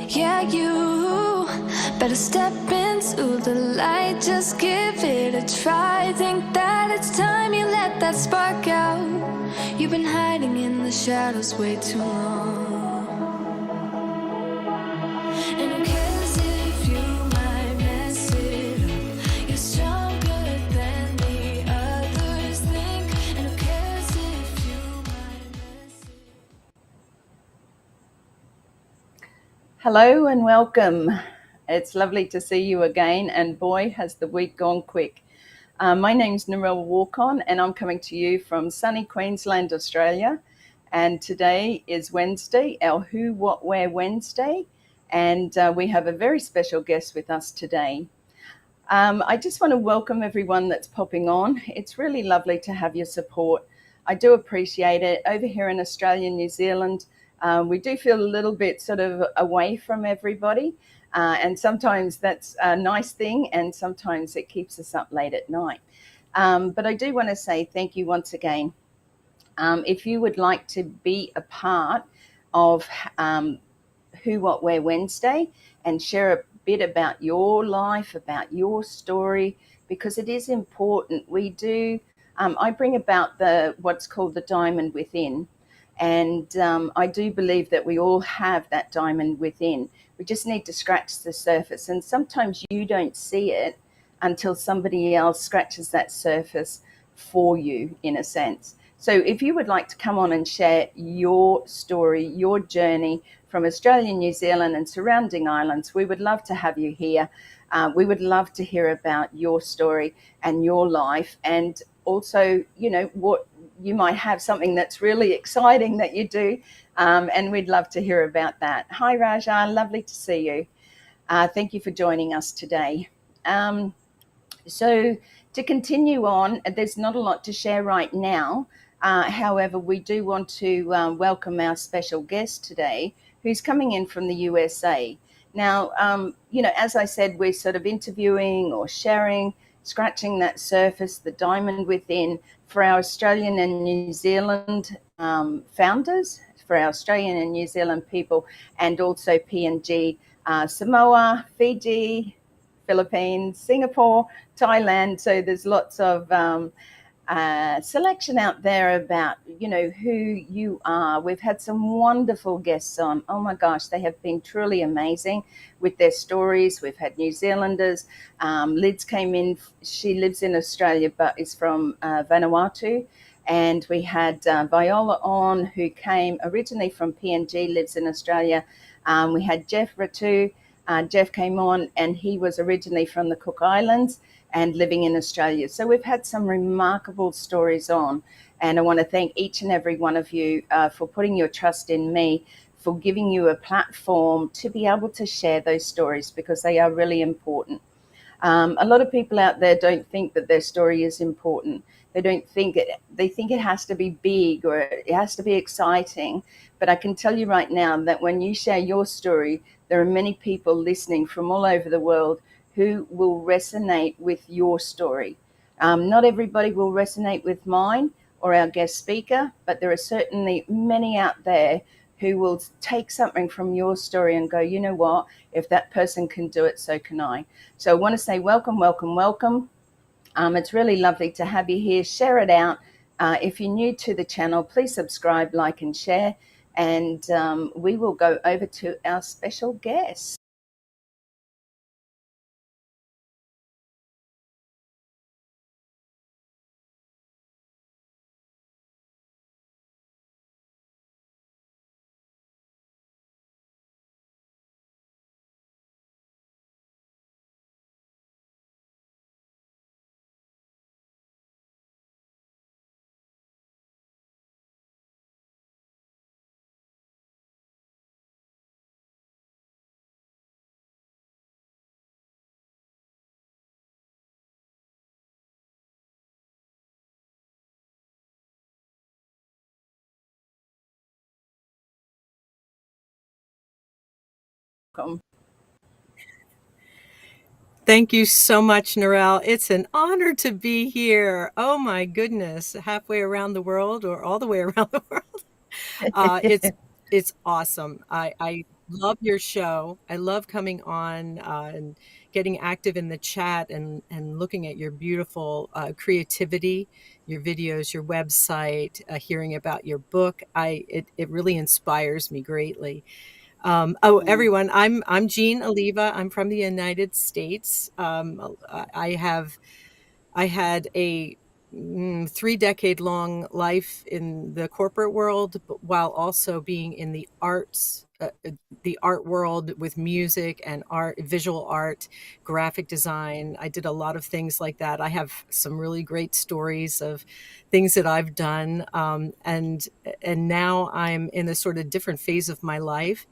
Yeah, you better step into the light. Just give it a try. Think that it's time you let that spark out. You've been hiding in the shadows way too long. And who cares if you might mess it up? You're stronger than the others think. And who cares if you might mess it up? Hello and welcome. It's lovely to see you again, and boy, has the week gone quick. My name's Narelle Warcon, and I'm coming to you from sunny Queensland, Australia. And today is Wednesday, our Who, What, Where Wednesday, and we have a very special guest with us today. I just want to welcome everyone that's popping on. It's really lovely to have your support. I do appreciate it. Over here in Australia and New Zealand, we do feel a little bit sort of away from everybody. And sometimes that's a nice thing, and sometimes it keeps us up late at night. But I do want to say thank you once again. If you would like to be a part of Who, What, Where Wednesday and share a bit about your life, about your story, because it is important. We do, I bring about what's called the diamond within. And I do believe that we all have that diamond within. We just need to scratch the surface. And sometimes you don't see it until somebody else scratches that surface for you, in a sense. So if you would like to come on and share your story, your journey from Australia, New Zealand and surrounding islands, we would love to have you here. We would love to hear about your story and your life, and also, you know, what you might have something that's really exciting that you do, and we'd love to hear about that. Hi, Raja, lovely to see you. Thank you for joining us today. So to continue on, there's not a lot to share right now. However, we do want to welcome our special guest today, who's coming in from the USA. Now, you know, as I said, we're sort of interviewing or sharing, scratching that surface, the diamond within, for our Australian and New Zealand founders, for our Australian and New Zealand people, and also PNG, Samoa, Fiji, Philippines, Singapore, Thailand. So there's lots of selection out there about, you know, who you are. We've had some wonderful guests on. Oh my gosh, they have been truly amazing with their stories. We've had New Zealanders. Liz came in. She lives in Australia but is from Vanuatu. And we had Viola on, who came originally from PNG, lives in Australia. We had Jeff Ratu. Jeff came on, and he was originally from the Cook Islands and living in Australia. So we've had some remarkable stories on, and I want to thank each and every one of you for putting your trust in me, for giving you a platform to be able to share those stories, because they are really important. A lot of people out there don't think that their story is important. They don't think it, they think it has to be big or it has to be exciting. But I can tell you right now that when you share your story, there are many people listening from all over the world who will resonate with your story. Not everybody will resonate with mine or our guest speaker, but there are certainly many out there who will take something from your story and go, you know what, if that person can do it, so can I. So I want to say welcome, welcome, welcome. It's really lovely to have you here. Share it out. If you're new to the channel, please subscribe, like and share. And we will go over to our special guest. Welcome. Thank you so much, Narelle. It's an honor to be here. Oh my goodness, halfway around the world or all the way around the world. It's awesome. love your show. I love coming on and getting active in the chat and looking at your beautiful creativity, your videos, your website, hearing about your book. It really inspires me greatly. Mm. Everyone, I'm Jeanne Alleva. I'm from the United States. I had a 3-decade long life in the corporate world, but while also being in the art world with music and art, visual art, graphic design. I did a lot of things like that. I have some really great stories of things that I've done. And now I'm in a sort of different phase of my life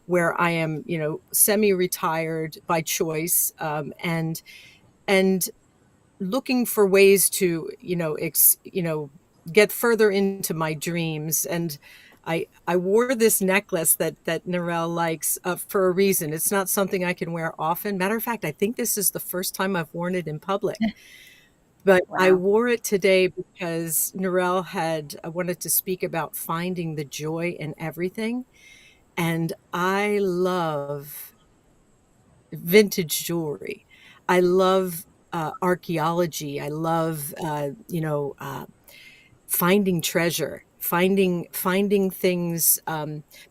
where I am, semi-retired by choice, and looking for ways to, get further into my dreams. And I wore this necklace that Narelle likes for a reason. It's not something I can wear often. Matter of fact, I think this is the first time I've worn it in public. But I Wow. wore it today because Narelle had wanted to speak about finding the joy in everything. And I love vintage jewelry. I love archaeology. I love, finding treasure, finding things,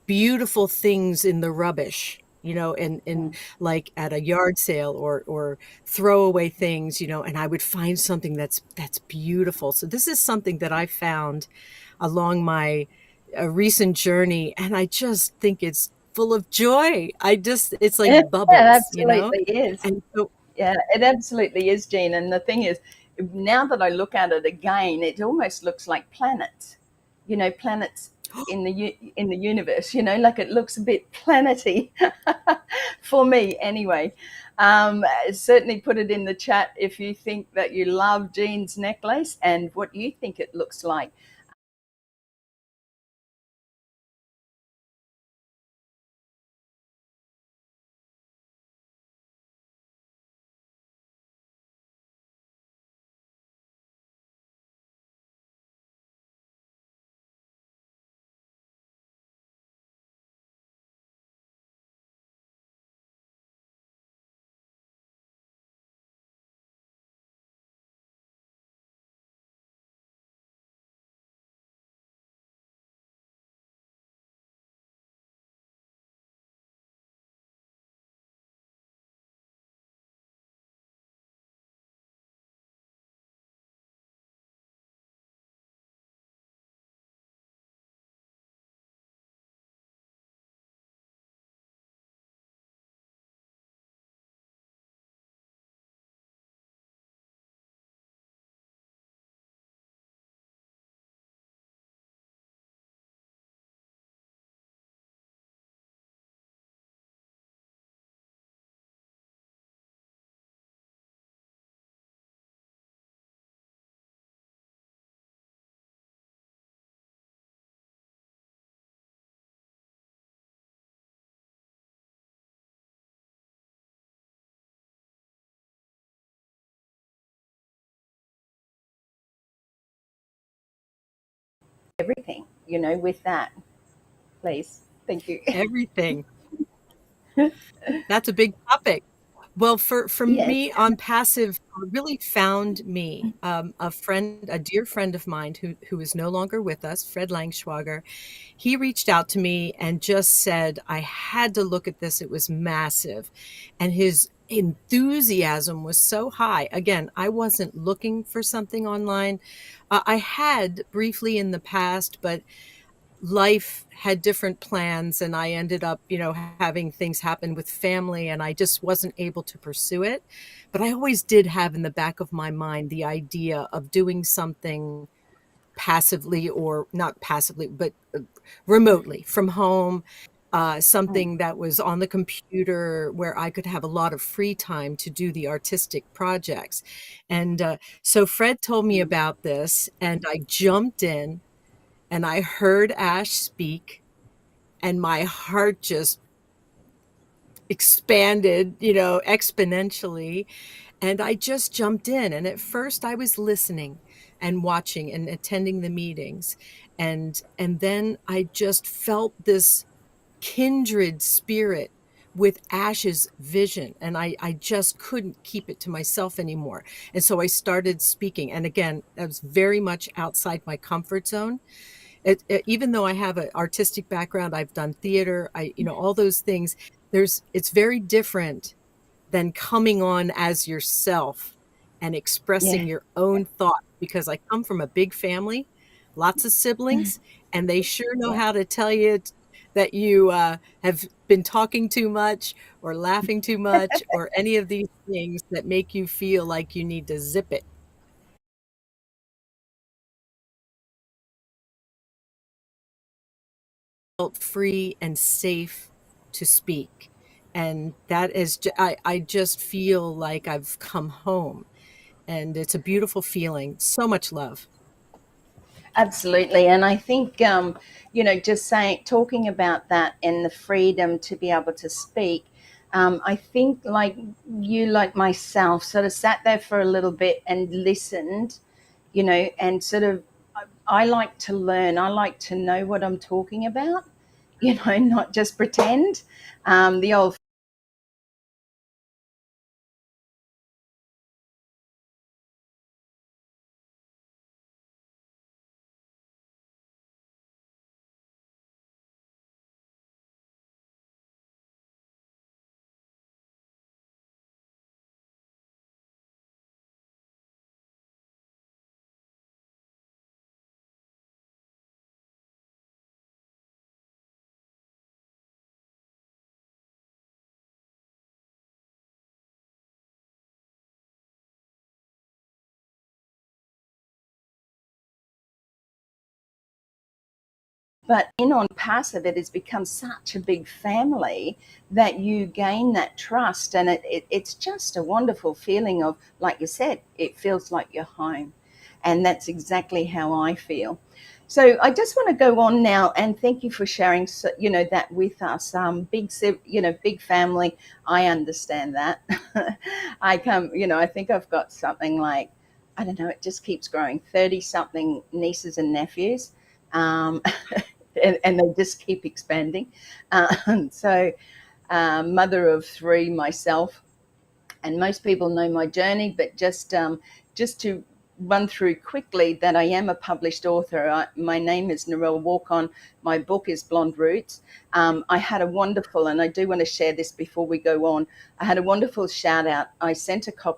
beautiful things in the rubbish, and Mm. like at a yard sale or throwaway things, and I would find something that's beautiful. So this is something that I found along my recent journey, and I just think it's full of joy. It's Yeah, like it bubbles. absolutely is. And so, Yeah, it absolutely is, Jean. And the thing is, now that I look at it again, it almost looks like planets. Planets in the universe. Like it looks a bit planety for me, anyway. Certainly put it in the chat if you think that you love Jean's necklace and what you think it looks like. Everything, with that, please. Thank you. everything. That's a big topic. Well, for Yes. me, on passive really found me. A dear friend of mine who is no longer with us, Fred Langschwager, he reached out to me and just said, I had to look at this. It was massive. And his enthusiasm was so high. Again, I wasn't looking for something online. I had briefly in the past, but life had different plans, and I ended up, having things happen with family, and I just wasn't able to pursue it. But I always did have in the back of my mind the idea of doing something passively, or not passively, but remotely from home, Mm. something that was on the computer where I could have a lot of free time to do the artistic projects. And so Fred told me Mm. about this, and I jumped in and I heard Ash speak, and my heart just expanded, exponentially. And I just jumped in. And at first I was listening and watching and attending the meetings. And then I just felt this kindred spirit with Ash's vision, and I just couldn't keep it to myself anymore. And so I started speaking. And again, I was very much outside my comfort zone. Even though I have an artistic background, I've done theater, all those things. It's very different than coming on as yourself and Yeah. expressing your own thoughts, because I come from a big family, lots of siblings, and they sure know Yeah. how to tell you that you have been talking too much or laughing too much or any of these things that make you feel like you need to zip it. Felt free and safe to speak. And that is, I just feel like I've come home, and it's a beautiful feeling. So much love. Absolutely. And I think, just talking about that and the freedom to be able to speak, I think like you, like myself, sort of sat there for a little bit and listened, and sort of, I like to learn. I like to know what I'm talking about, not just pretend. The old But in on passive, it has become such a big family that you gain that trust, and it's just a wonderful feeling of, like you said, it feels like you're home, and that's exactly how I feel. So I just want to go on now, and thank you for sharing, that with us. Big family. I understand that. I think I've got something like, I don't know, it just keeps growing. 30 something nieces and nephews. Um, and they just keep expanding. So, mother of three myself, and most people know my journey, but just to run through quickly that I am a published author. My name is Narelle Warcon. My book is Blonde Roots. I had a wonderful, and I do want to share this before we go on. I had a wonderful shout out. I sent a copy.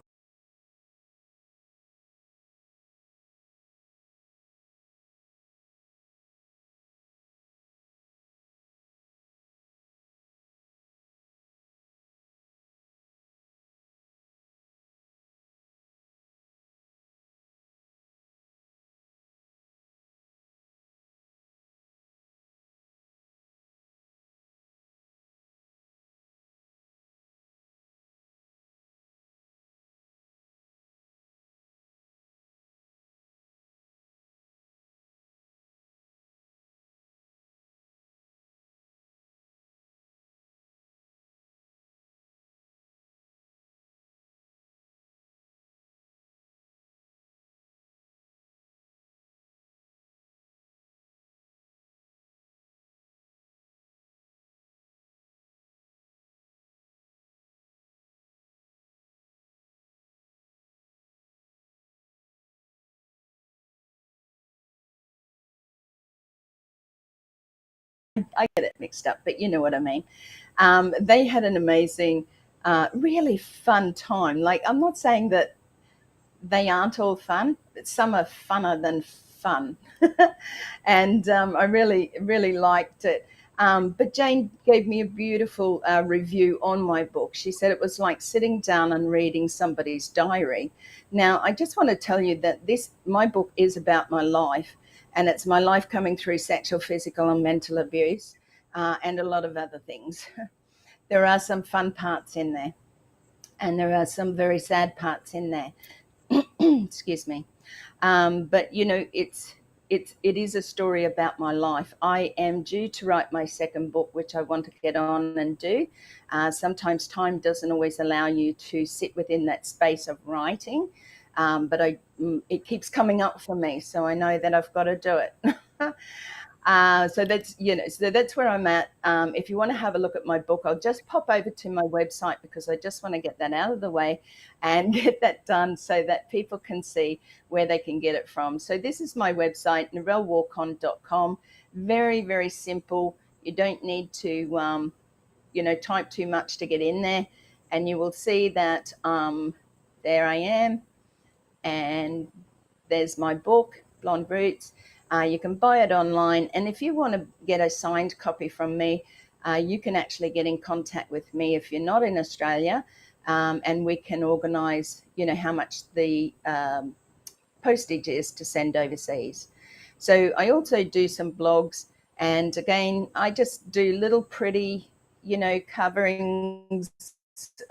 I get it mixed up, but you know what I mean. They had an amazing, really fun time. Like, I'm not saying that they aren't all fun, but some are funner than fun. And I really, really liked it. But Jane gave me a beautiful review on my book. She said it was like sitting down and reading somebody's diary. Now, I just want to tell you that my book is about my life, and it's my life coming through sexual, physical, and mental abuse, and a lot of other things. There are some fun parts in there, and there are some very sad parts in there. Excuse me. But it is a story about my life. I am due to write my second book, which I want to get on and do. Sometimes time doesn't always allow you to sit within that space of writing, but it keeps coming up for me, so I know that I've got to do it. So that's, so that's where I'm at. If you want to have a look at my book, I'll just pop over to my website because I just want to get that out of the way and get that done so that people can see where they can get it from. So this is my website, narellewarcon.com. Very, very simple. You don't need to, type too much to get in there. And you will see that there I am. And there's my book, Blonde Roots. You can buy it online. And if you want to get a signed copy from me, you can actually get in contact with me if you're not in Australia, and we can organise, how much the postage is to send overseas. So I also do some blogs. And again, I just do little pretty, coverings.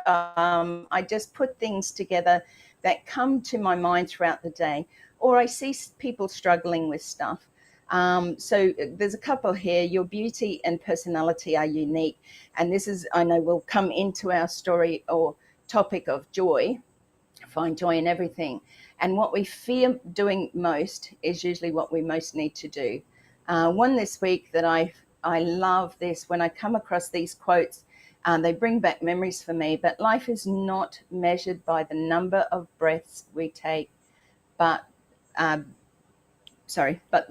I just put things together that come to my mind throughout the day, or I see people struggling with stuff. So there's a couple here. Your beauty and personality are unique. And this is, I know, will come into our story or topic of joy. Find joy in everything. And what we fear doing most is usually what we most need to do. One this week that I love this when I come across these quotes. They bring back memories for me. But life is not measured by the number of breaths we take, but but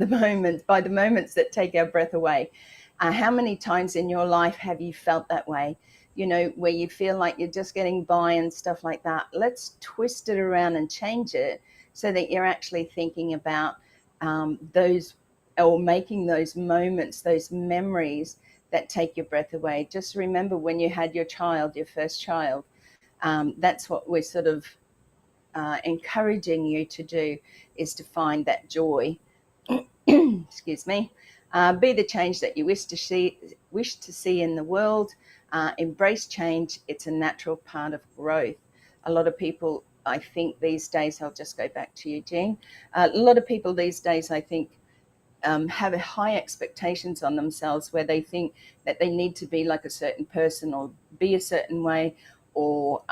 by the moments that take our breath away. How many times in your life have you felt that way? Where you feel like you're just getting by and stuff like that. Let's twist it around and change it so that you're actually thinking about those, or making those moments, those memories that take your breath away. Just remember when you had your child, your first child. That's what we're sort of encouraging you to do, is to find that joy. Excuse me. Be the change that you wish to see in the world. Embrace change. It's a natural part of growth. A lot of people, I think these days, I'll just go back to you, Jeanne. A lot of people these days, I think, have high expectations on themselves, where they think that they need to be like a certain person, or be a certain way, or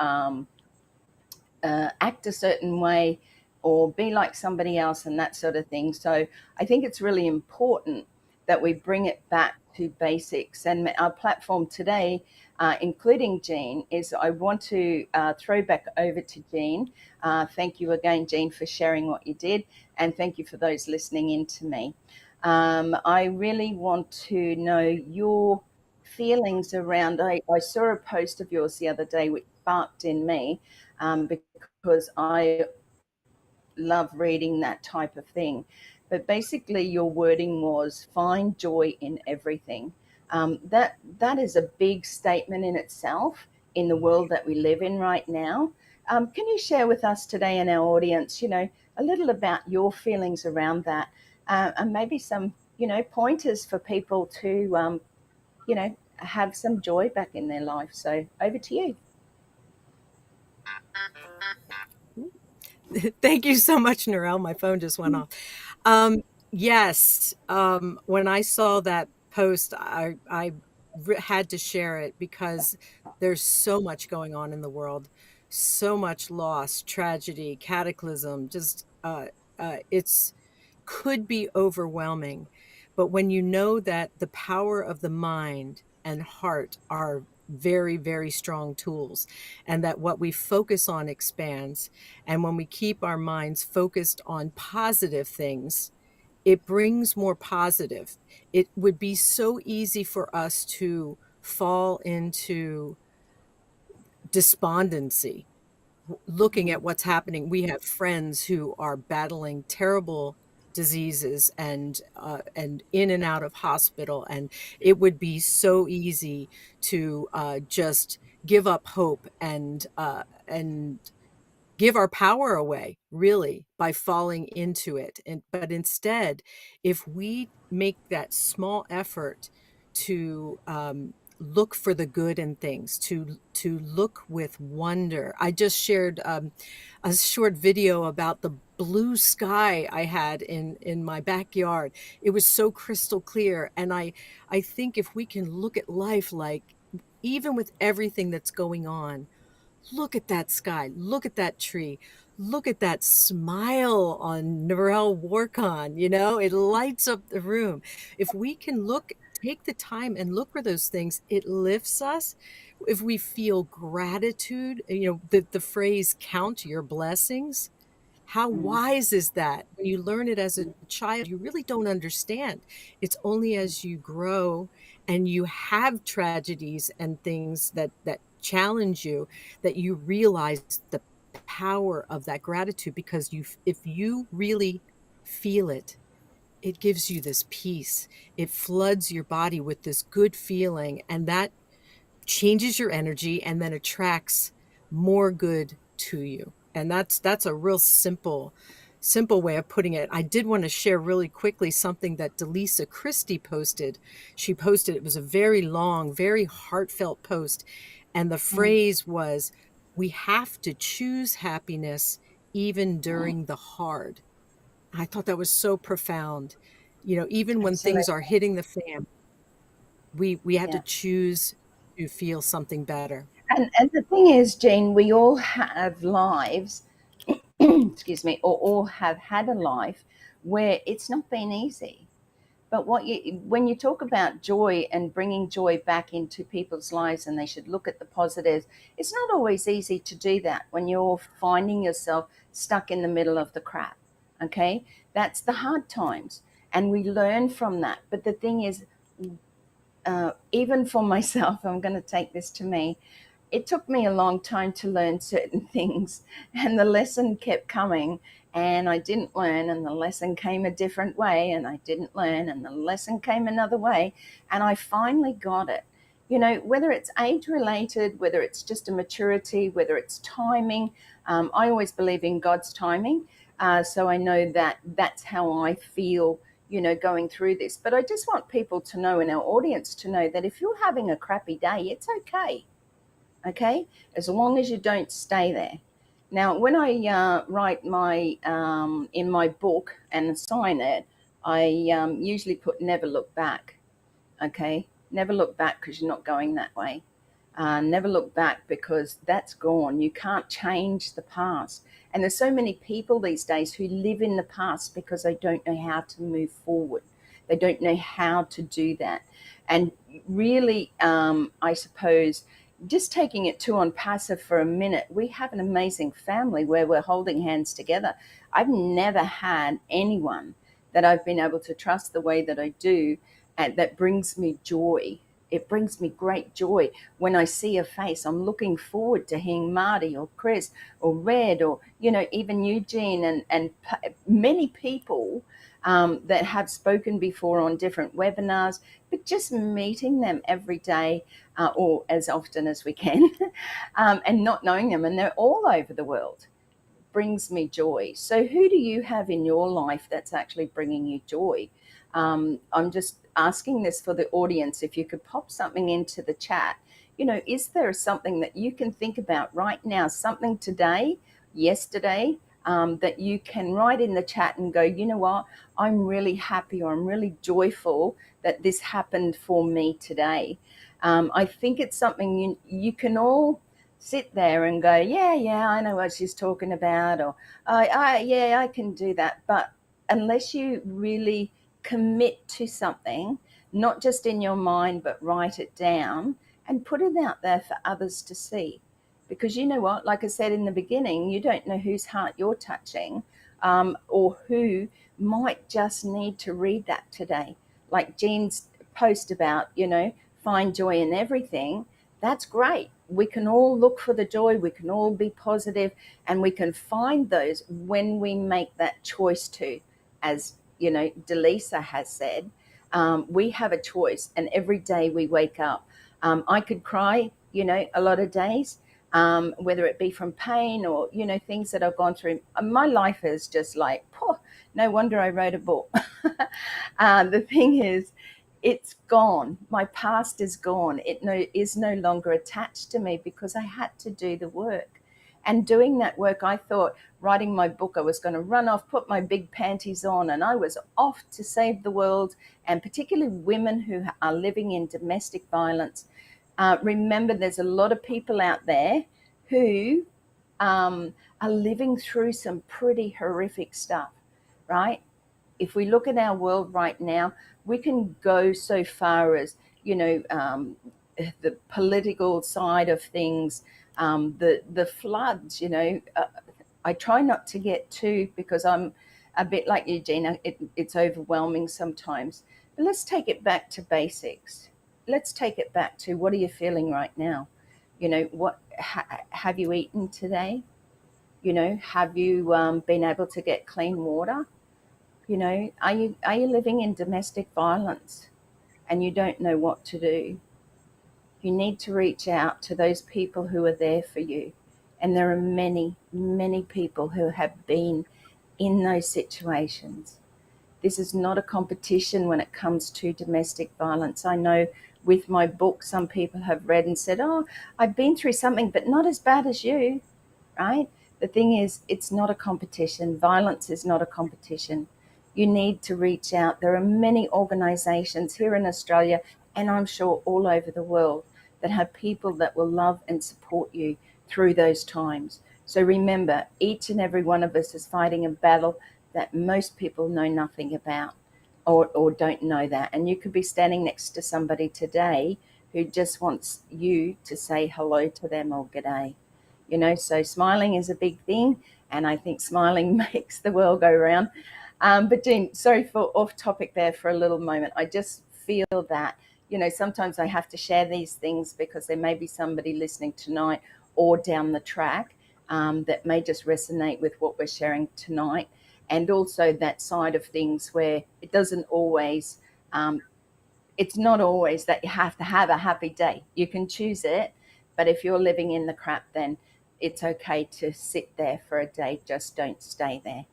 act a certain way, or be like somebody else, and that sort of thing. So I think it's really important that we bring it back to basics. And our platform today, including Jeanne, is I want to throw back over to Jeanne. Thank you again, Jeanne, for sharing what you did. And thank you for those listening in to me. I really want to know your feelings around, I saw a post of yours the other day which sparked in me, because I love reading that type of thing. But basically, your wording was find joy in everything. That is a big statement in itself in the world that we live in right now. Can you share with us today and our audience, a little about your feelings around that, and maybe some, pointers for people to, have some joy back in their life? So over to you. Thank you so much, Narelle. My phone just went off. Yes, when I saw that post, I had to share it because there's so much going on in the world, so much loss, tragedy, cataclysm. Just it's could be overwhelming, but when you know that the power of the mind and heart are very, very strong tools, and that what we focus on expands, and when we keep our minds focused on positive things, it brings more positive. It would be so easy for us to fall into despondency looking at what's happening. We have friends who are battling terrible diseases and in and out of hospital, and it would be so easy to just give up hope and give our power away, really, by falling into it. But instead, if we make that small effort to look for the good in things, to look with wonder. I just shared a short video about the blue sky I had in my backyard. It was so crystal clear, and I think if we can look at life like, even with everything that's going on, look at that sky, look at that tree, look at that smile on Narelle Warcon, you know, it lights up the room. If we can take the time and look for those things, it lifts us. If we feel gratitude, you know, the phrase count your blessings, how Mm, wise is that? When you learn it as a child, you really don't understand. It's only as you grow and you have tragedies and things that challenge you that you realize the power of that gratitude, because if you really feel it, it gives you this peace. It floods your body with this good feeling, and that changes your energy and then attracts more good to you. And that's a real simple way of putting it. I did want to share really quickly something that Delisa Christie posted. She posted, it was a very long, very heartfelt post, and the mm, phrase was, we have to choose happiness even mm. during the hard. I thought that was so profound. You know, even when Absolutely. things are hitting the fan, we have to Yeah. choose to feel something better. And the thing is, Jean, we all have lives, excuse me, or all have had a life where it's not been easy. But when you talk about joy and bringing joy back into people's lives, and they should look at the positives, it's not always easy to do that when you're finding yourself stuck in the middle of the crap. Okay, that's the hard times, and we learn from that. But the thing is, even for myself, I'm going to take this to me. It took me a long time to learn certain things, and the lesson kept coming, and I didn't learn, and the lesson came a different way, and I didn't learn, and the lesson came another way, and I finally got it. You know, whether it's age related, whether it's just a maturity, whether it's timing, I always believe in God's timing. So I know that that's how I feel, you know, going through this. But I just want people to know, and our audience to know, that if you're having a crappy day, it's okay. Okay, as long as you don't stay there. Now, when I write my in my book and sign it, I usually put never look back. Okay, never look back, because you're not going that way. Never look back, because that's gone. You can't change the past. And there's so many people these days who live in the past because they don't know how to move forward. They don't know how to do that. And really, I suppose, just taking it to on passive for a minute, we have an amazing family where we're holding hands together. I've never had anyone that I've been able to trust the way that I do, and that brings me joy. It brings me great joy when I see a face. I'm looking forward to hearing Marty or Chris or Red, or, you know, even Eugene, and many people that have spoken before on different webinars, but just meeting them every day, or as often as we can, and not knowing them, and they're all over the world, brings me joy. So, who do you have in your life that's actually bringing you joy? I'm just asking this for the audience. If you could pop something into the chat, you know, is there something that you can think about right now, something today, yesterday, that you can write in the chat and go, you know what, I'm really happy, or I'm really joyful that this happened for me today. I think it's something you can all sit there and go, yeah, yeah, I know what she's talking about, or yeah, I can do that. But unless you really commit to something, not just in your mind, but write it down and put it out there for others to see. Because you know what, like I said in the beginning, you don't know whose heart you're touching, or who might just need to read that today. Like Jean's post about, you know, find joy in everything. That's great. We can all look for the joy, we can all be positive, and we can find those when we make that choice to. As you know, Delisa has said, we have a choice, and every day we wake up. I could cry, you know, a lot of days, whether it be from pain or, you know, things that I've gone through. My life is just like, no wonder I wrote a book. The thing is, it's gone. My past is gone. Is no longer attached to me, because I had to do the work. And doing that work, I thought, writing my book, I was going to run off, put my big panties on, and I was off to save the world, and particularly women who are living in domestic violence. Remember, there's a lot of people out there who are living through some pretty horrific stuff, right? If we look at our world right now, we can go so far as, the political side of things, the floods. I try not to get too, because I'm a bit like you, Jeanne. It's overwhelming sometimes. But let's take it back to basics. Let's take it back to, what are you feeling right now? What have you eaten today? Have you been able to get clean water? Are you living in domestic violence and you don't know what to do? You need to reach out to those people who are there for you. And there are many, many people who have been in those situations. This is not a competition when it comes to domestic violence. I know with my book, some people have read and said, "Oh, I've been through something, but not as bad as you," right? The thing is, it's not a competition. Violence is not a competition. You need to reach out. There are many organizations here in Australia, and I'm sure all over the world, that have people that will love and support you through those times. So remember, each and every one of us is fighting a battle that most people know nothing about, or don't know that. And you could be standing next to somebody today who just wants you to say hello to them or g'day. So smiling is a big thing, and I think smiling makes the world go round. But Jeanne, sorry for off topic there for a little moment. I just feel that, sometimes I have to share these things because there may be somebody listening tonight or down the track, that may just resonate with what we're sharing tonight. And also that side of things where it doesn't always, it's not always that you have to have a happy day. You can choose it, but if you're living in the crap, then it's okay to sit there for a day. Just don't stay there.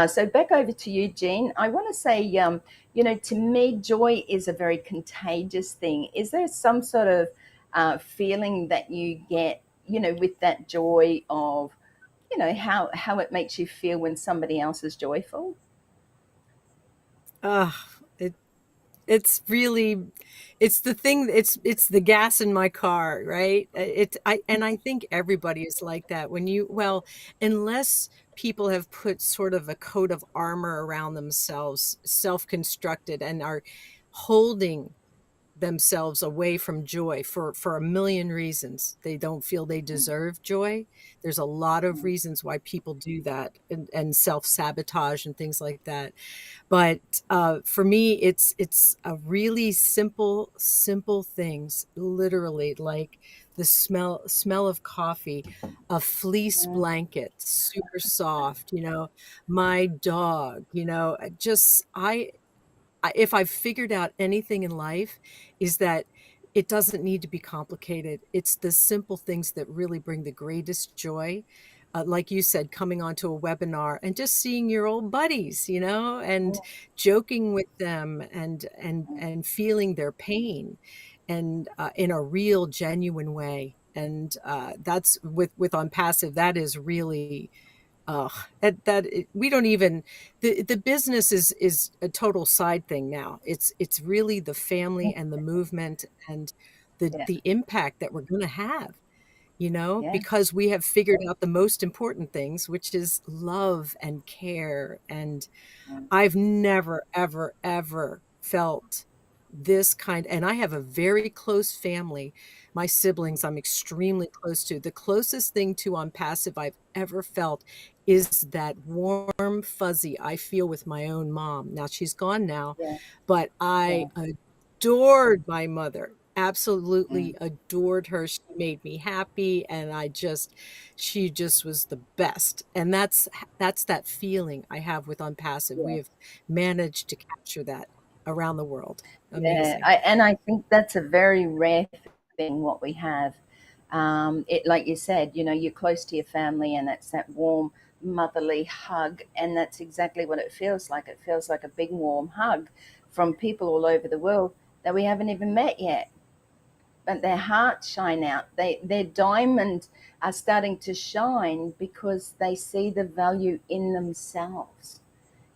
So back over to you, Jeanne. I want to say, to me, joy is a very contagious thing. Is there some sort of feeling that you get, with that joy of, how it makes you feel when somebody else is joyful? Uh, it it's really, it's the thing, it's the gas in my car, right? I think everybody is like that when unless people have put sort of a coat of armor around themselves, self-constructed, and are holding themselves away from joy for a million reasons. They don't feel they deserve joy. There's a lot of reasons why people do that, and self-sabotage and things like that. But for me, it's a really simple things, literally, like the smell of coffee, a fleece blanket, super soft, my dog, just if I've figured out anything in life, is that it doesn't need to be complicated. It's the simple things that really bring the greatest joy. Like you said, coming onto a webinar and just seeing your old buddies, and joking with them, and feeling their pain, and in a real, genuine way. And that's with ONPASSIVE. That is really, we don't even, the business is a total side thing now. It's really the family and the movement, and Yeah, the impact that we're going to have, yeah, because we have figured out the most important things, which is love and care. And I've never, ever, ever felt this kind. And I have a very close family. My siblings, I'm extremely close to. The closest thing to ONPASSIVE I've ever felt is that warm fuzzy I feel with my own mom. Now she's gone now, yeah, but I yeah. adored my mother. Absolutely Mm. adored her. She made me happy, and she just was the best. And that's that feeling I have with ONPASSIVE. We Yeah. have managed to capture that around the world. Yeah, Amazing. and I think that's a very rare thing what we have. It, like you said, you're close to your family, and it's that warm motherly hug, and that's exactly what it feels like. It feels like a big warm hug from people all over the world that we haven't even met yet, but their hearts shine out. Their diamonds are starting to shine because they see the value in themselves.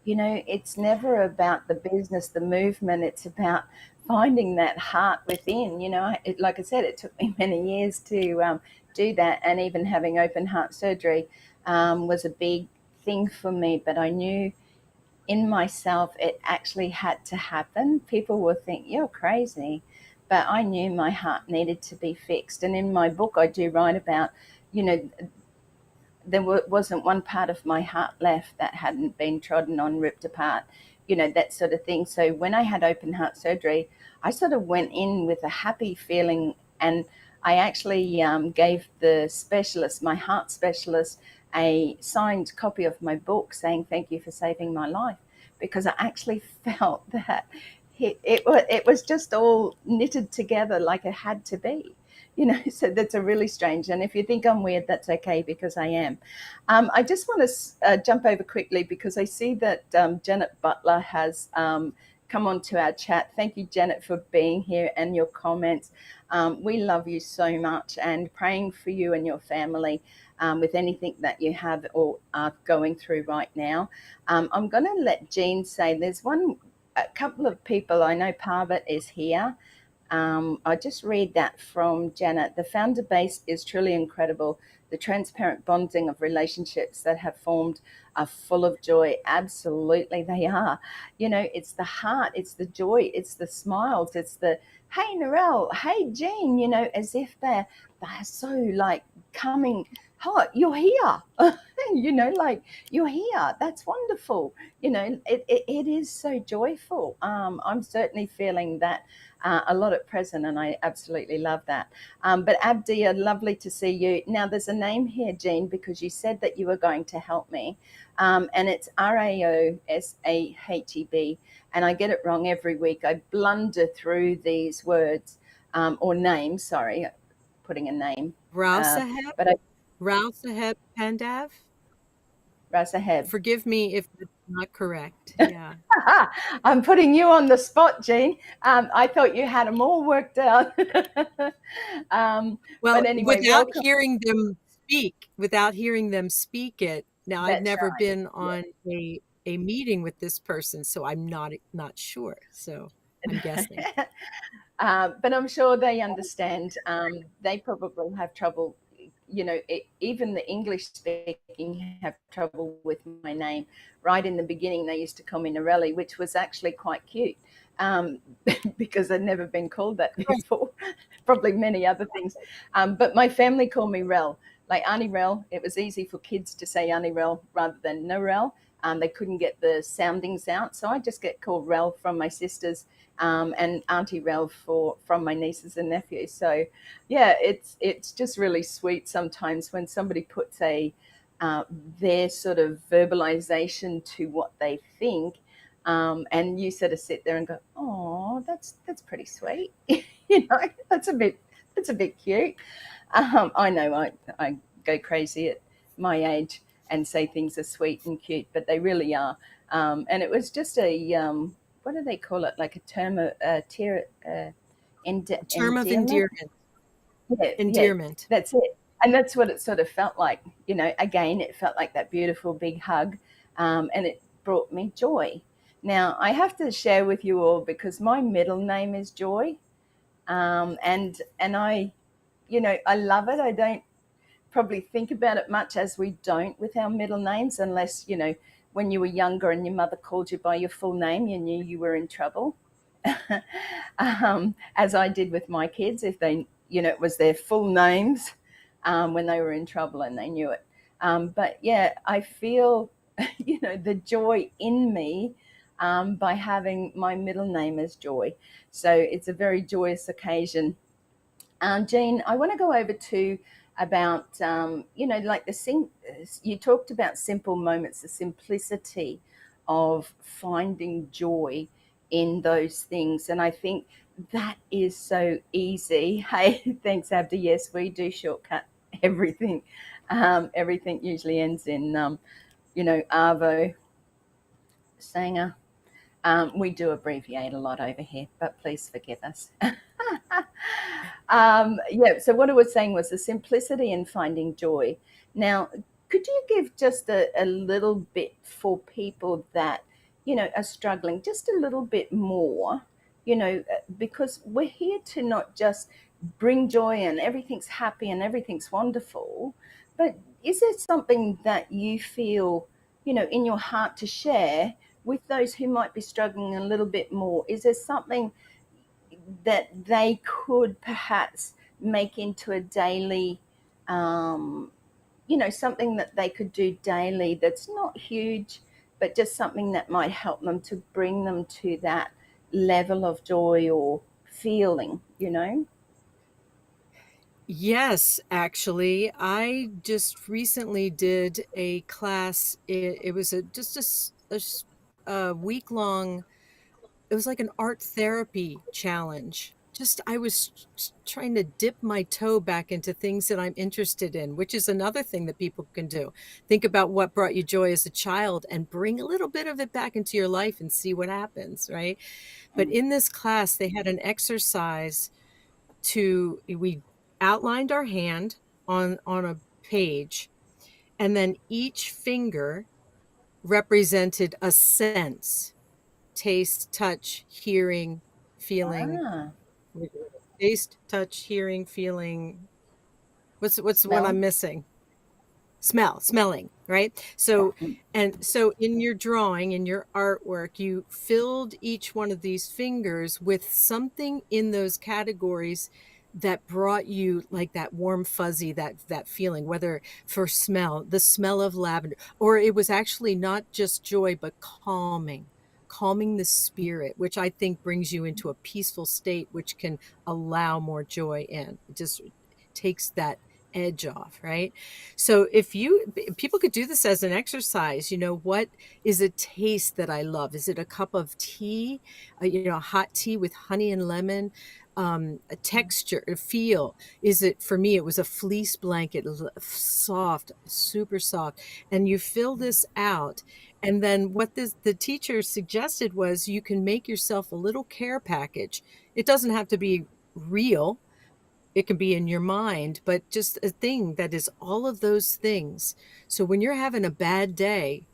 It's never about the business, the movement. It's about finding that heart within. Like I said, it took me many years to do that, and even having open heart surgery was a big thing for me. But I knew in myself it actually had to happen. People will think you're crazy, but I knew my heart needed to be fixed. And in my book, I do write about, you know, there wasn't one part of my heart left that hadn't been trodden on, ripped apart, that sort of thing. So when I had open heart surgery, I sort of went in with a happy feeling, and I actually gave the specialist, my heart specialist, a signed copy of my book saying, "Thank you for saving my life," because I actually felt that it was just all knitted together like it had to be. So that's a really strange. And if you think I'm weird, that's okay, because I am. I just want to jump over quickly because I see that Janet Butler has come onto our chat. Thank you, Janet, for being here and your comments. We love you so much, and praying for you and your family with anything that you have or are going through right now. I'm going to let Jeanne say there's a couple of people. I know Parvat is here. I just read that from Janet. The founder base is truly incredible. The transparent bonding of relationships that have formed are full of joy. Absolutely, they are. It's the heart, it's the joy, it's the smiles, it's the, "Hey, Narelle, hey, Jeanne," as if they're so like coming, "Hot, you're here." Like, "You're here. That's wonderful." It is so joyful. I'm certainly feeling that a lot at present, and I absolutely love that. But Abdia, lovely to see you. Now, there's a name here, Jeanne, because you said that you were going to help me, and it's Raosaheb, and I get it wrong every week. I blunder through these words, or names, sorry, putting a name. Rausaheb? But Rausaheb Pandav? Rasaheb. Forgive me if that's not correct. Yeah. I'm putting you on the spot, Jeanne. I thought you had them all worked out. Well, but anyway, without welcome. hearing them speak it. Now, I've That's never right. been on a meeting with this person, so I'm not sure. So I'm guessing. But I'm sure they understand. They probably have trouble, even the English speaking have trouble with my name. Right in the beginning, they used to call me Narelle, which was actually quite cute, because I'd never been called that before. Probably many other things. But my family called me Rel, like Auntie Rel. It was easy for kids to say Auntie Rel rather than Narelle. They couldn't get the soundings out, so I just get called Rel from my sisters, and Auntie Rel from my nieces and nephews. So, yeah, it's just really sweet sometimes when somebody puts their sort of verbalization to what they think, and you sort of sit there and go, "Oh, that's pretty sweet," that's a bit cute. I know I go crazy at my age and say things are sweet and cute, but they really are. And it was just what do they call it? Like a term of Term of endearment. endearment. Yeah, yeah, Endearment. that's it. And that's what it sort of felt like. Again, it felt like that beautiful big hug, and it brought me joy. Now, I have to share with you all, because my middle name is Joy, and I love it. I don't probably think about it much, as we don't with our middle names, unless, when you were younger and your mother called you by your full name, you knew you were in trouble. As I did with my kids, if they, it was their full names, when they were in trouble and they knew it. But yeah, I feel, the joy in me, by having my middle name as Joy. So it's a very joyous occasion. Jeanne, I want to go over to about, like you talked about simple moments, the simplicity of finding joy in those things. And I think that is so easy. Hey, thanks, Abdi. Yes, we do shortcut everything. Everything usually ends in, Arvo, Sanger. We do abbreviate a lot over here, but please forgive us. Yeah, so what I was saying was the simplicity in finding joy. Now, could you give just a little bit for people that, are struggling, just a little bit more, because we're here to not just bring joy and everything's happy and everything's wonderful, but is there something that you feel, in your heart to share with those who might be struggling a little bit more? Is there something that they could perhaps make into a daily, something that they could do daily that's not huge, but just something that might help them to bring them to that level of joy or feeling? Yes, actually, I just recently did a class. It was a week long. It was like an art therapy challenge. Just I was trying to dip my toe back into things that I'm interested in, which is another thing that people can do. Think about what brought you joy as a child and bring a little bit of it back into your life and see what happens, right? But in this class, they had an exercise we outlined our hand on a page, and then each finger represented a sense: taste, touch, hearing, feeling. Ah, Taste, touch, hearing, feeling. What's the one smell. I'm missing? Smelling, right? So, and so in your drawing, in your artwork, you filled each one of these fingers with something in those categories that brought you like that warm fuzzy, that feeling, whether for smell, the smell of lavender, or it was actually not just joy, but calming the spirit, which I think brings you into a peaceful state, which can allow more joy in. It just takes that edge off, right? So if people could do this as an exercise, what is a taste that I love? Is it a cup of tea, hot tea with honey and lemon? A texture, a feel. Is it, for me, it was a fleece blanket, soft, super soft. And you fill this out. And then what the teacher suggested was you can make yourself a little care package. It doesn't have to be real. It can be in your mind, but just a thing that is all of those things. So when you're having a bad day,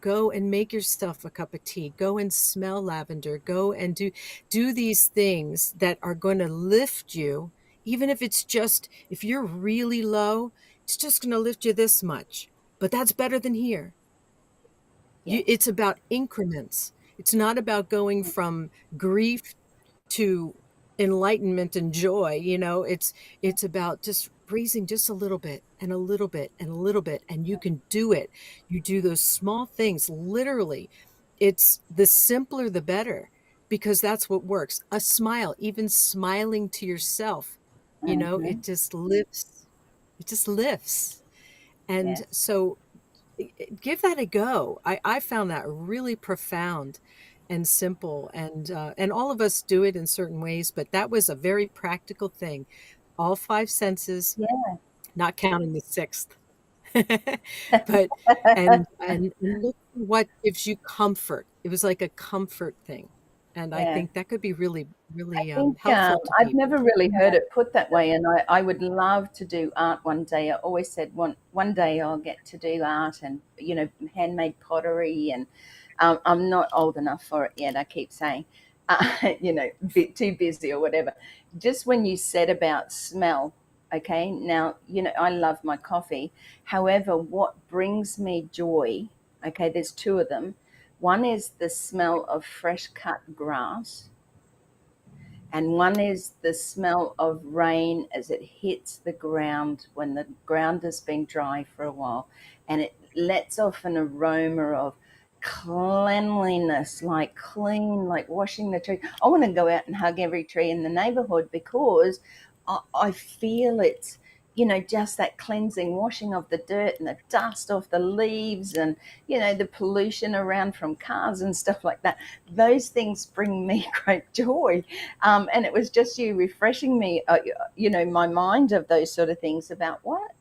go and make yourself a cup of tea, go and smell lavender, go and do these things that are going to lift you. Even if if you're really low, it's just going to lift you this much, but that's better than here. Yes. It's about increments. It's not about going from grief to enlightenment and joy. It's about just breathing just a little bit and a little bit and a little bit, and you can do it. You do those small things, literally. It's the simpler the better, because that's what works. A smile, even smiling to yourself, Hmm. it just lifts. And Yes. so give that a go. I found that really profound and simple, and all of us do it in certain ways, but that was a very practical thing. All five senses, Yeah. not counting the sixth. but and look for what gives you comfort. It was like a comfort thing, and I Yeah. think that could be really, I really think helpful to I've people. never really heard it put that way, and I would love to do art one day. I always said one day I'll get to do art and handmade pottery, and I'm not old enough for it yet. I keep saying, bit too busy or whatever. Just when you said about smell, okay, now I love my coffee. However, what brings me joy, okay, there's two of them. One is the smell of fresh cut grass, and one is the smell of rain as it hits the ground when the ground has been dry for a while, and it lets off an aroma of cleanliness, like clean, like washing the tree. I want to go out and hug every tree in the neighborhood because I feel it's just that cleansing washing of the dirt and the dust off the leaves, and the pollution around from cars and stuff like that. Those things bring me great joy. And it was just you refreshing me, my mind of those sort of things about what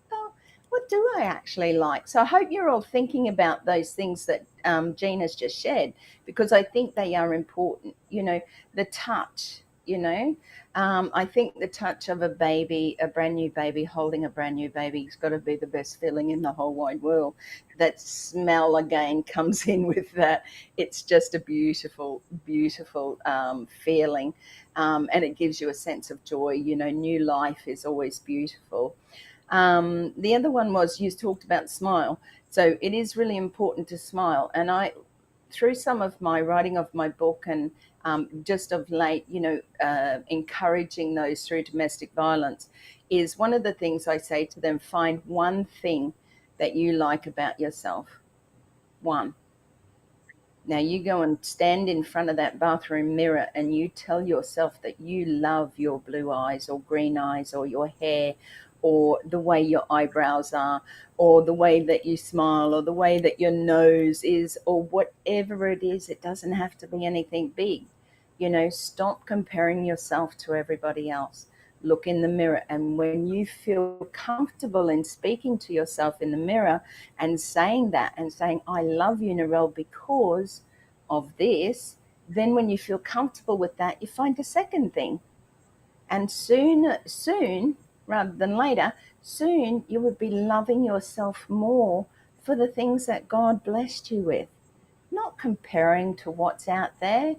do I actually like. So I hope you're all thinking about those things that Jean has just shared, because I think they are important. The touch, I think the touch of a baby, a brand new baby, holding a brand new baby, has got to be the best feeling in the whole wide world. That smell again comes in with that. It's just a beautiful, beautiful feeling. And it gives you a sense of joy. You know, new life is always beautiful. The other one was you talked about smile. So it is really important to smile. And through some of my writing of my book and just of late, encouraging those through domestic violence, is one of the things I say to them: find one thing that you like about yourself. One. Now you go and stand in front of that bathroom mirror and you tell yourself that you love your blue eyes or green eyes or your hair or the way your eyebrows are or the way that you smile or the way that your nose is or whatever it is. It doesn't have to be anything big. Stop comparing yourself to everybody else. Look in the mirror, and when you feel comfortable in speaking to yourself in the mirror and saying that and saying, I love you, Narelle, because of this, then when you feel comfortable with that, you find a second thing. And soon, rather than later, soon you would be loving yourself more for the things that God blessed you with, not comparing to what's out there.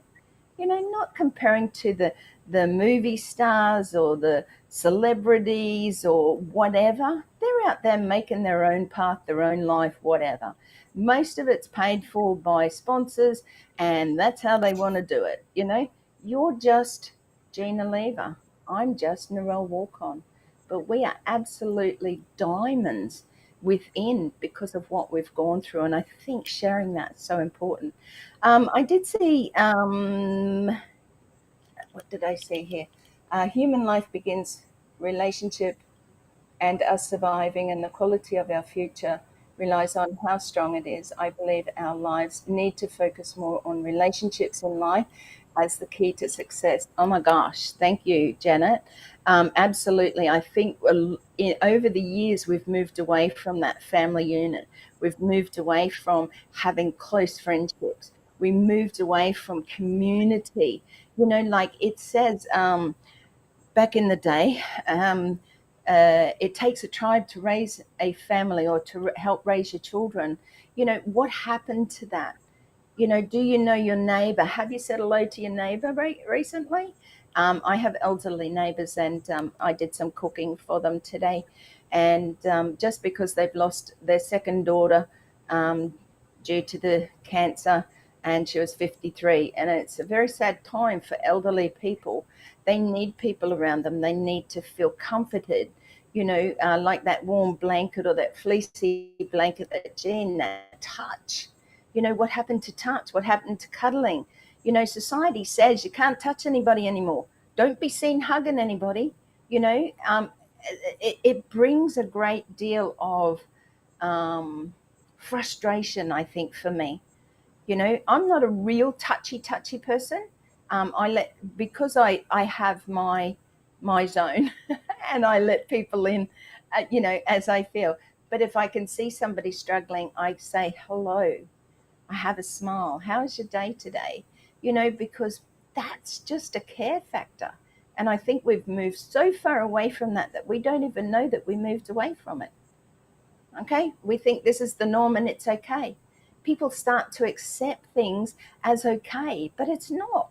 Not comparing to the movie stars or the celebrities or whatever. They're out there making their own path, their own life, whatever. Most of it's paid for by sponsors, and that's how they want to do it. You're just Jeanne Alleva. I'm just Narelle Warcon. But we are absolutely diamonds within because of what we've gone through. And I think sharing that's so important. I did see, what did I see here? Human life begins relationship and us surviving, and the quality of our future relies on how strong it is. I believe our lives need to focus more on relationships in life as the key to success. Oh my gosh, thank you, Janet. Absolutely. I think over the years, we've moved away from that family unit. We've moved away from having close friendships. We moved away from community. Like it says, back in the day, it takes a tribe to raise a family or to help raise your children. What happened to that? Do you know your neighbor? Have you said hello to your neighbor recently? I have elderly neighbors, and I did some cooking for them today. And just because they've lost their second daughter um, due to the cancer, and she was 53, and it's a very sad time for elderly people. They need people around them. They need to feel comforted, like that warm blanket or that fleecy blanket that Jeanne, that touch. What happened to touch? What happened to cuddling? Society says you can't touch anybody anymore. Don't be seen hugging anybody. It brings a great deal of frustration, I think, for me. I'm not a real touchy person. I let because I have my zone, and I let people in, as I feel. But if I can see somebody struggling, I say hello. I have a smile. How's your day today? Because that's just a care factor. And I think we've moved so far away from that we don't even know that we moved away from it. Okay? We think this is the norm and it's okay. People start to accept things as okay, but it's not.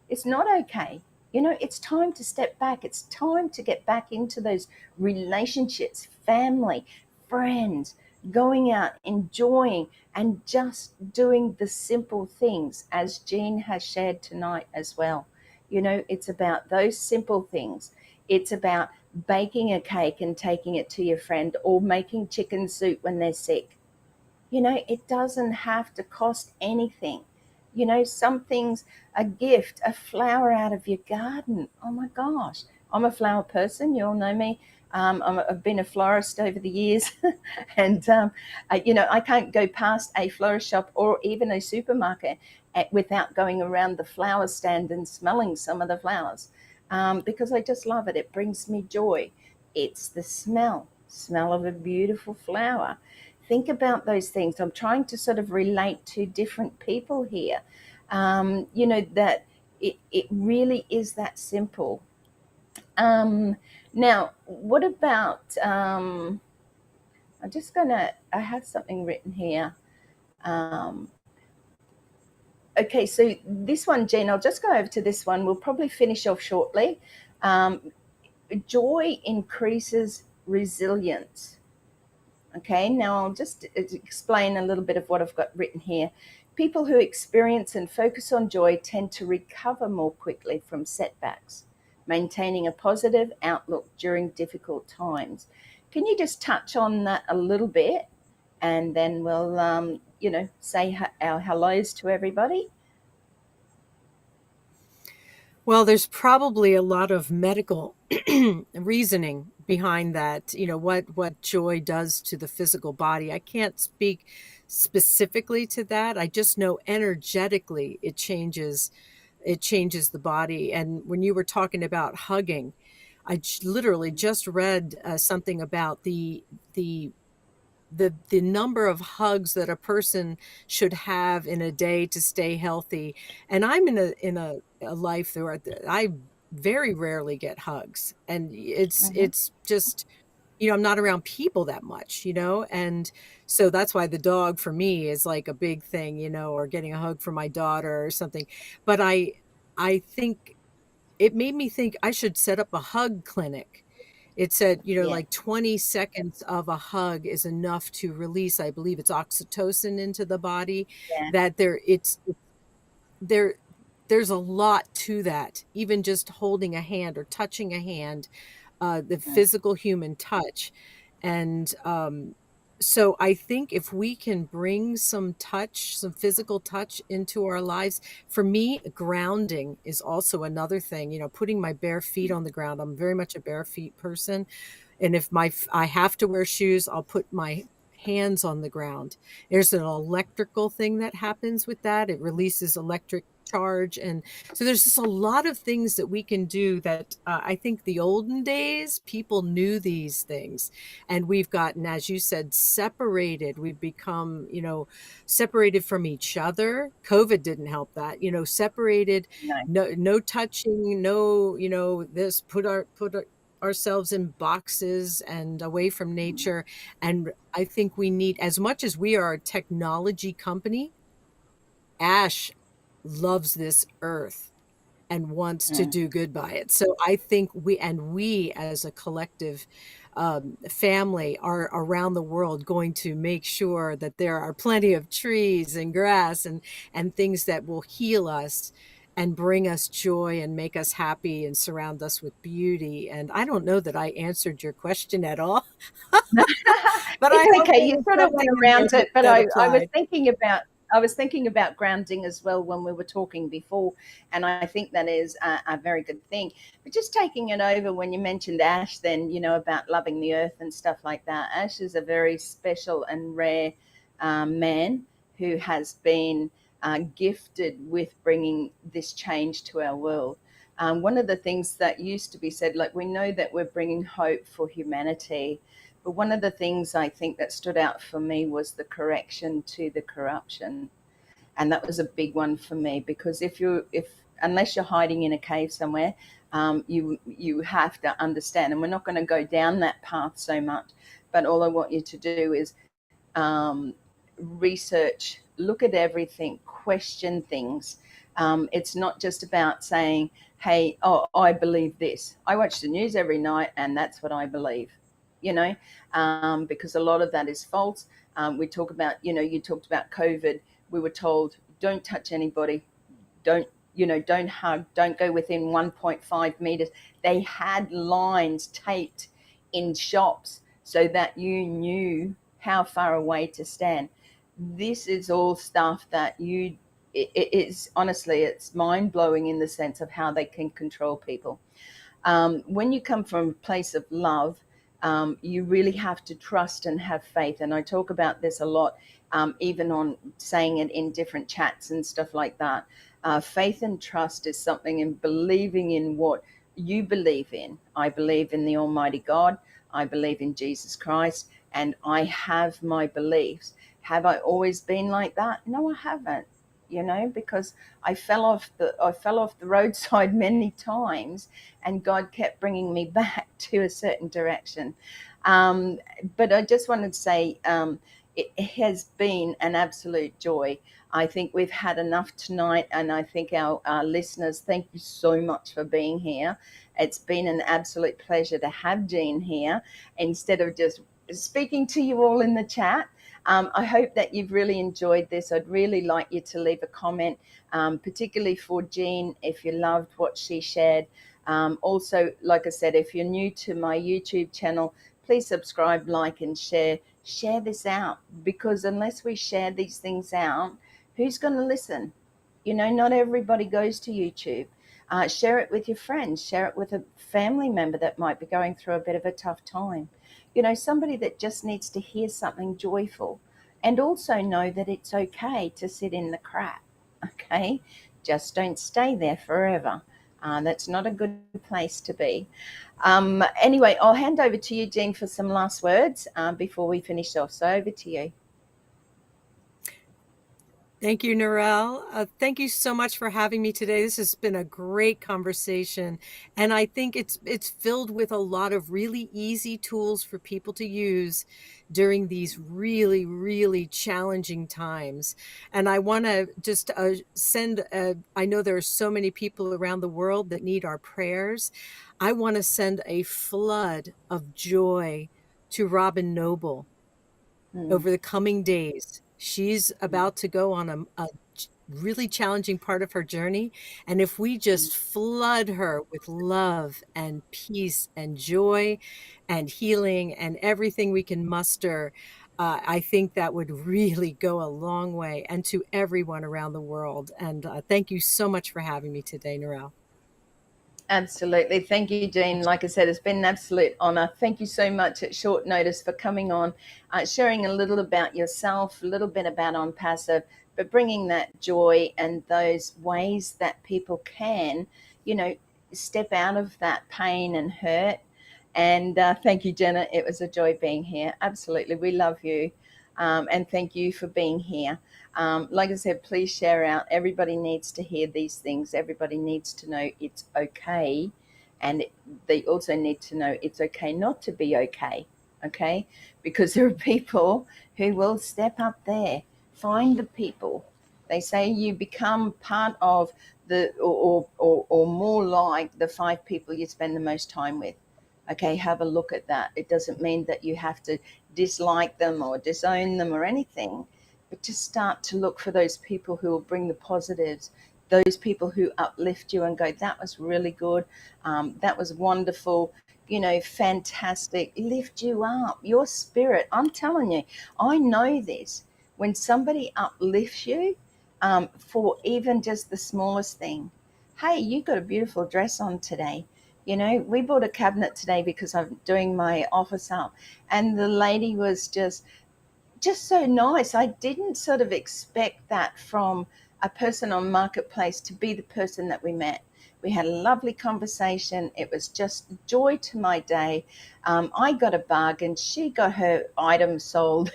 It's not okay. It's time to step back. It's time to get back into those relationships, family, friends, going out, enjoying, and just doing the simple things, as Jeanne has shared tonight as well. It's about those simple things. It's about baking a cake and taking it to your friend, or making chicken soup when they're sick. It doesn't have to cost anything. Some things, a gift, a flower out of your garden. Oh my gosh. I'm a flower person. You all know me. I've been a florist over the years. And, I can't go past a florist shop or even a supermarket without going around the flower stand and smelling some of the flowers, because I just love it. It brings me joy. It's the smell of a beautiful flower. Think about those things. I'm trying to sort of relate to different people here. That it really is that simple. Now, what about, I have something written here. Okay, so this one, Jeanne, I'll just go over to this one. We'll probably finish off shortly. Joy increases resilience. Okay, now I'll just explain a little bit of what I've got written here. People who experience and focus on joy tend to recover more quickly from setbacks, maintaining a positive outlook during difficult times. Can you just touch on that a little bit? And then we'll, say our hellos to everybody. Well, there's probably a lot of medical reasoning behind that, what joy does to the physical body. I can't speak specifically to that. I just know energetically it changes the body. And when you were talking about hugging, I literally just read something about the number of hugs that a person should have in a day to stay healthy. And I'm in a life where I very rarely get hugs, and it's just, I'm not around people that much, and so that's why the dog for me is like a big thing, or getting a hug from my daughter or something. But I think it made me think I should set up a hug clinic. It said, Yeah, like 20 seconds of a hug is enough to release, I believe it's oxytocin into the body, yeah, that there there's a lot to that. Even just holding a hand or touching a hand, the physical human touch. And so I think if we can bring some physical touch into our lives, for me, grounding is also another thing, putting my bare feet on the ground. I'm very much a bare feet person. And if I have to wear shoes, I'll put my hands on the ground. There's an electrical thing that happens with that. It releases electric charge. And so there's just a lot of things that we can do that I think the olden days, people knew these things. And we've gotten, as you said, separated. We've become, separated from each other. COVID didn't help that, separated, no, no touching, no, this, ourselves in boxes and away from nature. And I think we need, as much as we are a technology company, Ash loves this earth and wants to do good by it. So I think we as a collective family are around the world going to make sure that there are plenty of trees and grass and things that will heal us and bring us joy and make us happy and surround us with beauty. And I don't know that I answered your question at all, but I it's hope okay. there You was sort of went something in around there it, but that I was applied. thinking about I was thinking about grounding as well when we were talking before, and I think that is a very good thing. But just taking it over when you mentioned Ash, then about loving the earth and stuff like that. Ash is a very special and rare man who has been gifted with bringing this change to our world. One of the things that used to be said, like we know that we're bringing hope for humanity, but one of the things I think that stood out for me was the correction to the corruption. And that was a big one for me because if unless you're hiding in a cave somewhere, you have to understand. And we're not going to go down that path so much. But all I want you to do is research, look at everything, question things. It's not just about saying, hey, oh, I believe this. I watch the news every night and that's what I believe, because a lot of that is false. We talk about, you talked about COVID. We were told, don't touch anybody. Don't hug. Don't go within 1.5 meters. They had lines taped in shops so that you knew how far away to stand. This is all stuff that it's honestly, it's mind blowing in the sense of how they can control people. When you come from a place of love, you really have to trust and have faith. And I talk about this a lot, even on saying it in different chats and stuff like that. Faith and trust is something in believing in what you believe in. I believe in the Almighty God. I believe in Jesus Christ, and I have my beliefs. Have I always been like that? No, I haven't. because I fell off the roadside many times, and God kept bringing me back to a certain direction. But I just wanted to say, it has been an absolute joy. I think we've had enough tonight, and I think our listeners, thank you so much for being here. It's been an absolute pleasure to have Jeanne here instead of just speaking to you all in the chat. I hope that you've really enjoyed this. I'd really like you to leave a comment, particularly for Jeanne, if you loved what she shared. Also, like I said, if you're new to my YouTube channel, please subscribe, like, and share. Share this out, because unless we share these things out, who's going to listen? Not everybody goes to YouTube. Share it with your friends. Share it with a family member that might be going through a bit of a tough time. Somebody that just needs to hear something joyful, and also know that it's okay to sit in the crap. Okay, just don't stay there forever. That's not a good place to be. Anyway, I'll hand over to you, Jeanne, for some last words before we finish off. So over to you. Thank you, Narelle. Thank you so much for having me today. This has been a great conversation, and I think it's filled with a lot of really easy tools for people to use during these really, really challenging times. And I want to just I know there are so many people around the world that need our prayers. I want to send a flood of joy to Robin Noble over the coming days. She's about to go on a really challenging part of her journey. And if we just flood her with love and peace and joy and healing and everything we can muster, I think that would really go a long way, and to everyone around the world. And thank you so much for having me today, Narelle. Absolutely. Thank you, Jeanne. Like I said, it's been an absolute honor. Thank you so much at short notice for coming on, sharing a little about yourself, a little bit about ONPASSIVE, but bringing that joy and those ways that people can, step out of that pain and hurt. And thank you, Jenna. It was a joy being here. Absolutely. We love you. And thank you for being here. Like I said, please share out. Everybody needs to hear these things. Everybody needs to know it's okay. And they also need to know it's okay not to be okay. Okay? Because there are people who will step up there. Find the people. They say you become part of or more like the 5 people you spend the most time with. Okay, have a look at that. It doesn't mean that you have to dislike them or disown them or anything, but just start to look for those people who will bring the positives, those people who uplift you and go, that was really good, that was wonderful, fantastic, lift you up, your spirit. I'm telling you, I know this. When somebody uplifts you for even just the smallest thing, hey, you got a beautiful dress on today. We bought a cabinet today because I'm doing my office up, and the lady was just so nice. I didn't sort of expect that from a person on Marketplace to be the person that we met. We had a lovely conversation. It was just joy to my day. I got a bargain. She got her item sold.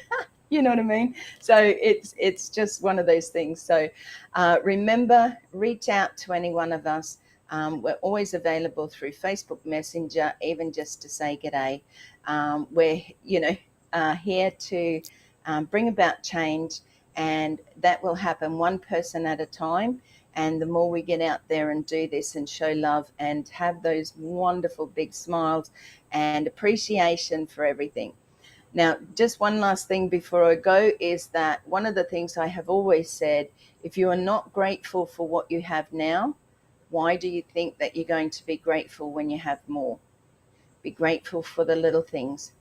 You know what I mean? So it's just one of those things. So remember, reach out to any one of us. We're always available through Facebook Messenger, even just to say g'day. We're, here to bring about change, and that will happen one person at a time. And the more we get out there and do this and show love and have those wonderful big smiles and appreciation for everything. Now, just one last thing before I go is that one of the things I have always said, if you are not grateful for what you have now, why do you think that you're going to be grateful when you have more? Be grateful for the little things,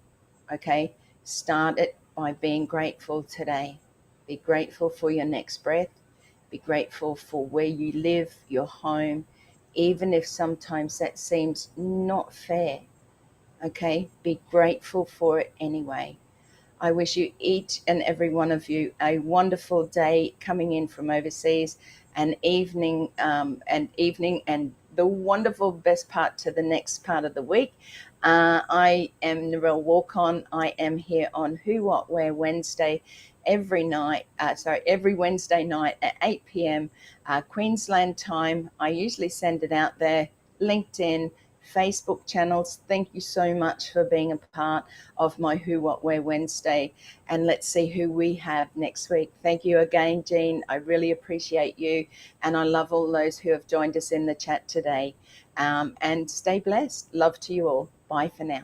okay? Start it by being grateful today. Be grateful for your next breath. Be grateful for where you live, your home, even if sometimes that seems not fair, okay? Be grateful for it anyway. I wish you, each and every one of you, a wonderful day coming in from overseas, and evening and the wonderful best part to the next part of the week. I am Narelle Warcon. I am here on Who, What, Where Wednesday every Wednesday night at 8 p.m. Queensland time. I usually send it out there, LinkedIn, Facebook channels. Thank you so much for being a part of my Who, What, Where Wednesday. And let's see who we have next week. Thank you again, Jeanne. I really appreciate you. And I love all those who have joined us in the chat today. And stay blessed. Love to you all. Bye for now.